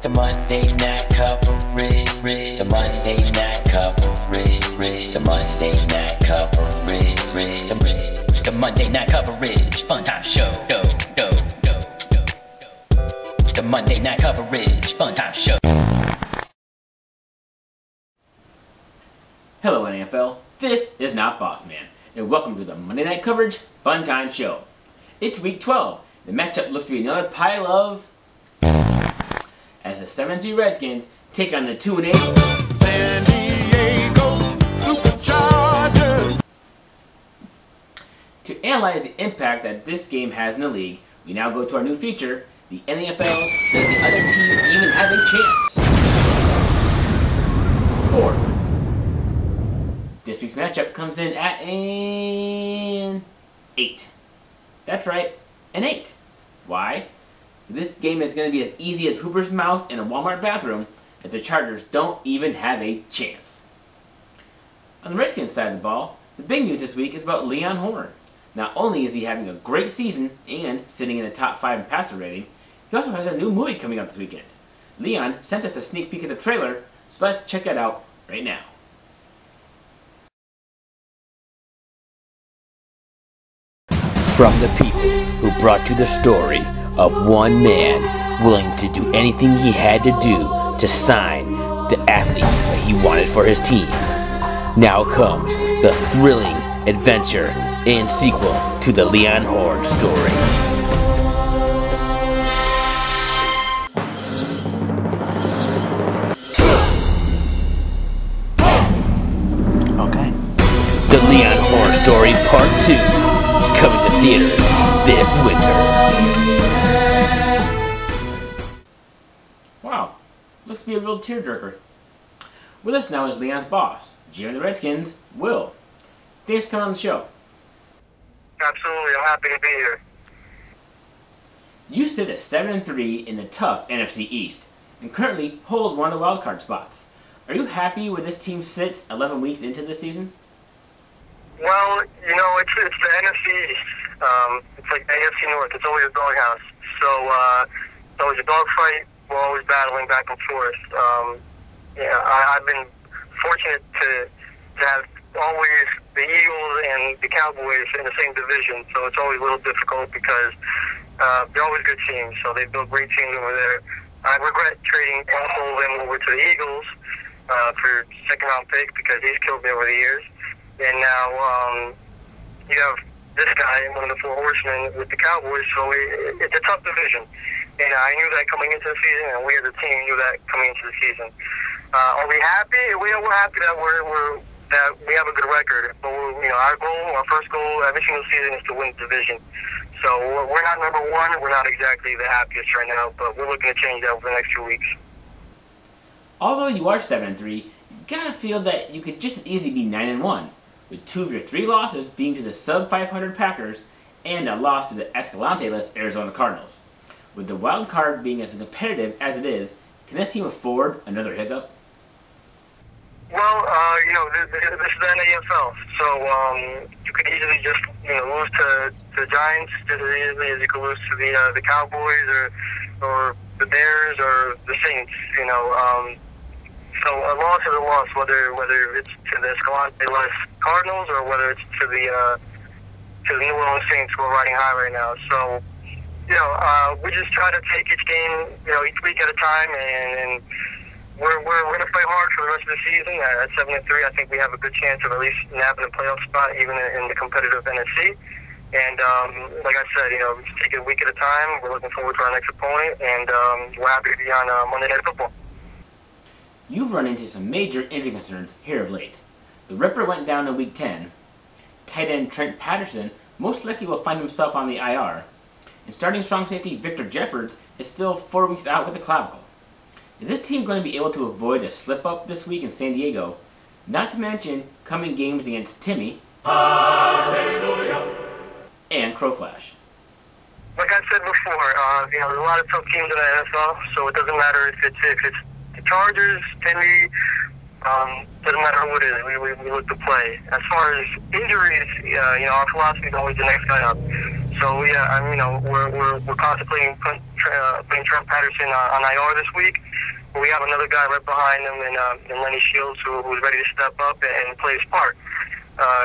The Monday night coverage. The Monday night coverage. The Monday night coverage. The Monday night coverage. Funtime show. The Monday night coverage. Funtime show. Hello NFL, this is Not Boss Man, and welcome to the Monday Night Coverage Funtime Show. It's Week 12. The matchup looks to be another pile of... as the 7-3 Redskins take on the 2-8 San Diego Superchargers. To analyze the impact that this game has in the league, we now go to our new feature, the NFL Does the Other Team Even Have a Chance? 4. This week's matchup comes in at an 8. That's right, an 8. Why? This game is going to be as easy as Hooper's mouth in a Walmart bathroom, as the Chargers don't even have a chance. On the Redskins side of the ball, the big news this week is about Leon Horn. Not only is he having a great season and sitting in the top 5 in passer rating, he also has a new movie coming up this weekend. Leon sent us a sneak peek of the trailer, so let's check it out right now. From the people who brought you the story of one man willing to do anything he had to do to sign the athlete that he wanted for his team. Now comes the thrilling adventure and sequel to the Leon Horn story. Okay. The Leon Horn story Part 2, coming to theaters this winter. Wow, looks to be a real tearjerker. With us now is Leon's boss, GM of the Redskins, Will. Thanks for coming on the show. Absolutely, I'm happy to be here. You sit at 7-3 in the tough NFC East, and currently hold one of the wildcard spots. Are you happy where this team sits 11 weeks into the season? Well, you know, it's the NFC East. It's like the AFC North. It's always a doghouse. So it's always a dogfight. We're always battling back and forth. I've been fortunate to have always the Eagles and the Cowboys in the same division. So it's always a little difficult because they're always good teams. So they build great teams over there. I regret trading all of them over to the Eagles for second-round pick because he's killed me over the years. And now you have this guy, one of the 4 horsemen with the Cowboys, so it's a tough division. And I knew that coming into the season, and we as a team knew that coming into the season. Are we happy? We're happy that that we have a good record. But our goal, our first goal every single season is to win the division. So we're not number 1. We're not exactly the happiest right now, but we're looking to change that over the next 2 weeks. Although you are 7-3, you've got to feel that you could just as easily be 9-1. With 2 of your 3 losses being to the sub-500 Packers and a loss to the Escalante-less Arizona Cardinals. With the wild card being as competitive as it is, can this team afford another hiccup? Well, this is the NFL, so you could easily just lose to the Giants just as easily as you could lose to the Cowboys or the Bears or the Saints. So a loss is a loss, whether it's to the Escalante-less Cardinals or whether it's to the New Orleans Saints who are riding high right now. So, we just try to take each game, each week at a time, and we're going to play hard for the rest of the season. At 7-3, I think we have a good chance of at least nabbing a playoff spot, even in the competitive NFC. And like I said, we just take it a week at a time. We're looking forward to our next opponent, and we're happy to be on Monday Night Football. You've run into some major injury concerns here of late. The Ripper went down in Week 10. Tight end Trent Patterson most likely will find himself on the IR. And starting strong safety Victor Jeffords is still 4 weeks out with a clavicle. Is this team going to be able to avoid a slip-up this week in San Diego? Not to mention coming games against Timmy and Crowflash. Like I said before, there's a lot of tough teams in the NFL, so it doesn't matter if it's the Chargers, Timmy, doesn't matter who it is. We look to play. As far as injuries, our philosophy is always the next guy up. So we're contemplating putting Trent Patterson on IR this week. But we have another guy right behind him, and Lenny Shields, who's ready to step up and play his part.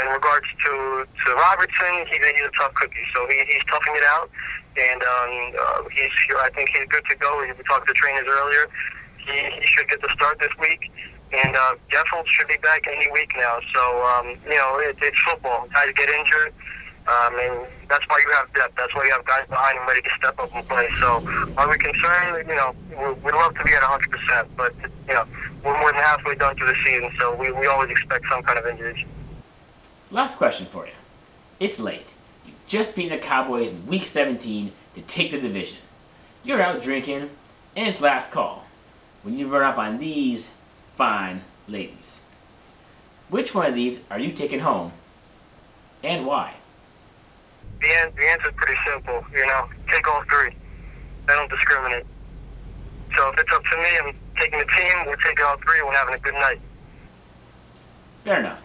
In regards to Robertson, he's a tough cookie, so he's toughing it out, and I think he's good to go. We talked to the trainers earlier. He should get the start this week, and Geffold should be back any week now. So it's football. Guys get injured, and that's why you have depth. That's why you have guys behind him ready to step up and play. So are we concerned? We'd love to be at 100%, but we're more than halfway done through the season, so we always expect some kind of injuries. Last question for you. It's late. You've just beaten the Cowboys in Week 17 to take the division. You're out drinking, and it's last call. When you run up on these fine ladies. Which one of these are you taking home, and why? The answer is pretty simple. Take all three. I don't discriminate. So if it's up to me, I'm taking the team. We're taking all three. We're having a good night. Fair enough.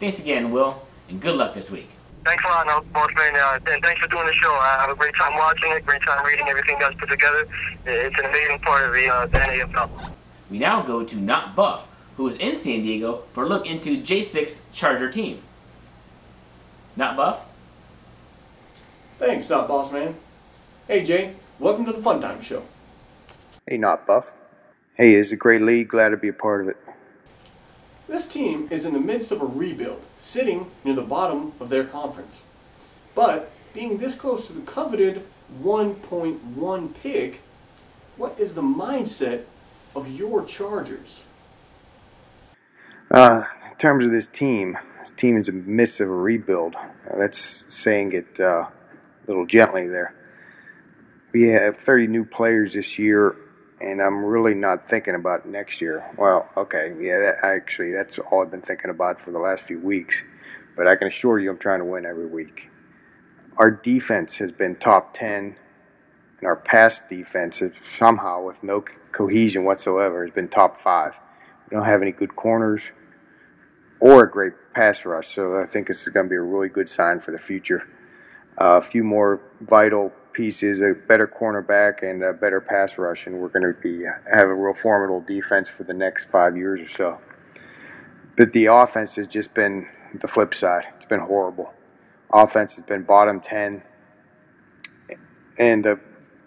Thanks again, Will, and good luck this week. Thanks a lot, boss man, and thanks for doing the show. I have a great time watching it, great time reading everything you guys put together. It's an amazing part of the NAFL. We now go to Not Buff, who is in San Diego for a look into J6 Charger team. Not Buff? Thanks, Not Boss Man. Hey Jay, welcome to the Funtime Show. Hey, Not Buff. Hey, it's a great league. Glad to be a part of it. This team is in the midst of a rebuild, sitting near the bottom of their conference. But being this close to the coveted 1.1 pick, what is the mindset of your Chargers? In terms of this team is in the midst of a rebuild. That's saying it a little gently there. We have 30 new players this year, and I'm really not thinking about next year. Well, okay, yeah, that's all I've been thinking about for the last few weeks. But I can assure you I'm trying to win every week. Our defense has been top 10, and our pass defense is somehow, with no cohesion whatsoever, has been top 5. We don't have any good corners or a great pass rush, so I think this is going to be a really good sign for the future. A few more vital pieces, a better cornerback and a better pass rush, and we're going to have a real formidable defense for the next 5 years or so. But the offense has just been the flip side. It's been horrible. Offense has been bottom 10, and the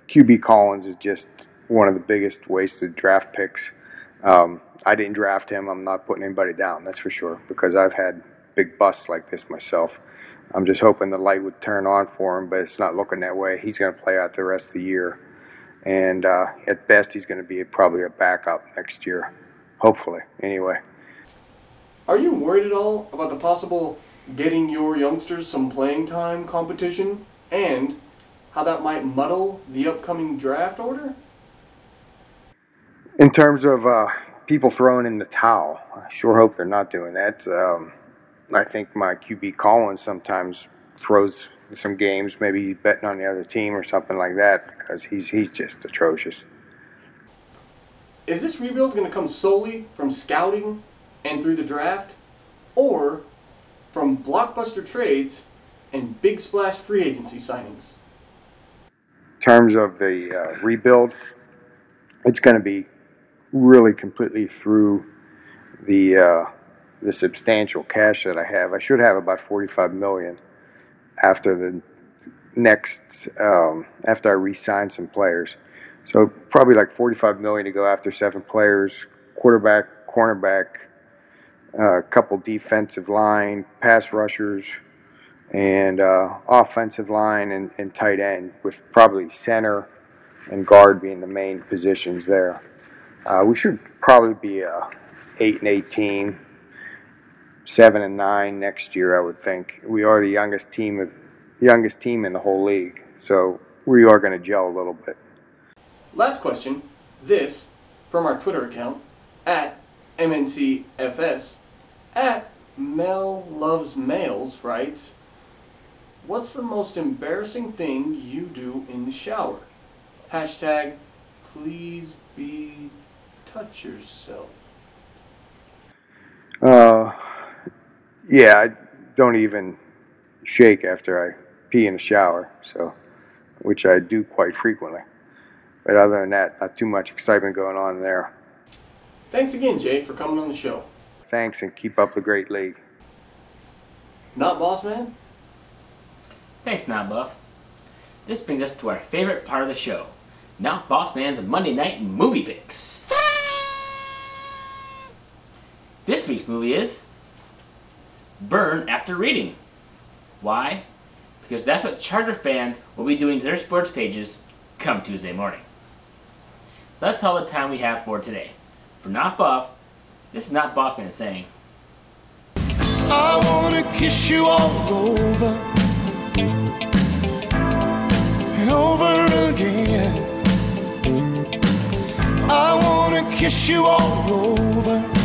QB Collins is just one of the biggest wasted draft picks. I didn't draft him. I'm not putting anybody down, that's for sure, because I've had big busts like this myself. I'm just hoping the light would turn on for him, but it's not looking that way. He's going to play out the rest of the year. And at best, he's going to be probably a backup next year. Hopefully, anyway. Are you worried at all about the possible getting your youngsters some playing time competition and how that might muddle the upcoming draft order? In terms of people throwing in the towel, I sure hope they're not doing that. I think my QB Collins sometimes throws some games, maybe he's betting on the other team or something like that, because he's just atrocious. Is this rebuild going to come solely from scouting and through the draft, or from blockbuster trades and big splash free agency signings? In terms of the rebuild, it's going to be really completely through the substantial cash that I have. I should have about $45 million after the next after I re-sign some players. So probably like $45 million to go after 7 players: quarterback, cornerback, a couple defensive line, pass rushers, and offensive line and tight end, with probably center and guard being the main positions there. We should probably be 8-18. 7-9 next year, I would think. We are the youngest team in the whole league, so we are going to gel a little bit. Last question. This from our Twitter account at MNCFS at Mel Loves Males writes, "What's the most embarrassing thing you do in the shower? Hashtag please be touch yourself." Yeah, I don't even shake after I pee in the shower, which I do quite frequently. But other than that, not too much excitement going on there. Thanks again, Jay, for coming on the show. Thanks, and keep up the great league. Not Boss Man? Thanks, Not Buff. This brings us to our favorite part of the show, Not Boss Man's Monday Night Movie Picks. This week's movie is Burn After Reading. Why? Because that's what Charger fans will be doing to their sports pages come Tuesday morning. So that's all the time we have for today. For Not Buff, this is Not Boss Man saying, I wanna kiss you all over and over again. I wanna kiss you all over